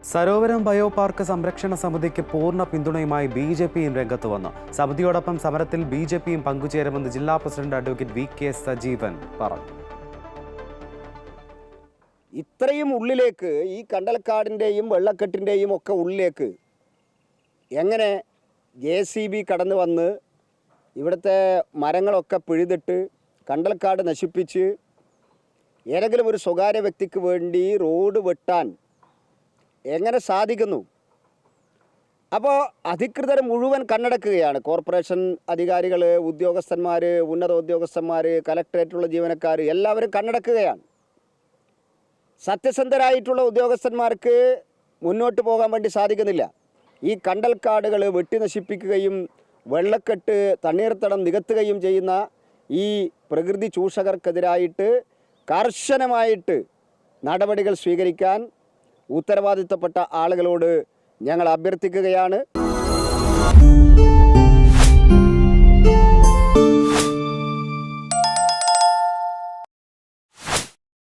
Sarovaram bio park സംരക്ഷണ സമിതിക്ക് പൂർണ്ണ പിന്തുണയുമായി ബി.ജെ.പിയും രംഗത്ത് വന്നു. സമിതിയോടൊപ്പം സമരത്തിൽ ബി.ജെ.പിയും പങ്കുചേരുമെന്ന് ജില്ലാ പ്രസിഡന്റ് അഡ്വക്കേറ്റ് വി.കെ. സജീവൻ പറഞ്ഞു. ഇത്രയും ഉള്ളിലേക്ക്, ഈ കണ്ടൽക്കാടിൻ്റെയും വെള്ളക്കെട്ടിൻ്റെയും ഒക്കെ ഉള്ളിലേക്ക് എങ്ങനെ JCB കടന്നു വന്ന് ഇവിടുത്തെ മരങ്ങളൊക്കെ പിഴുതിട്ട് കണ്ടൽക്കാട് നശിപ്പിച്ച് ഏതെങ്കിലും ഒരു സ്വകാര്യ വ്യക്തിക്ക് വേണ്ടി റോഡ് വെട്ടാൻ എങ്ങനെ സാധിക്കുന്നു? അപ്പോൾ അധികൃതർ മുഴുവൻ കണ്ണടക്കുകയാണ്. കോർപ്പറേഷൻ അധികാരികൾ, ഉദ്യോഗസ്ഥന്മാർ, ഉന്നത ഉദ്യോഗസ്ഥന്മാർ, കലക്ടറേറ്റുള്ള ജീവനക്കാർ എല്ലാവരും കണ്ണടക്കുകയാണ്. സത്യസന്ധരായിട്ടുള്ള ഉദ്യോഗസ്ഥന്മാർക്ക് മുന്നോട്ട് പോകാൻ വേണ്ടി സാധിക്കുന്നില്ല. ഈ കണ്ടൽക്കാടുകൾ വെട്ടി നശിപ്പിക്കുകയും വെള്ളക്കെട്ട്, തണ്ണീർത്തടം നികത്തുകയും ചെയ്യുന്ന ഈ പ്രകൃതി ചൂഷകർക്കെതിരായിട്ട് കർശനമായിട്ട് നടപടികൾ സ്വീകരിക്കാൻ ഉത്തരവാദിത്തപ്പെട്ട ആളുകളോട് ഞങ്ങൾ അഭ്യർത്ഥിക്കുകയാണ്.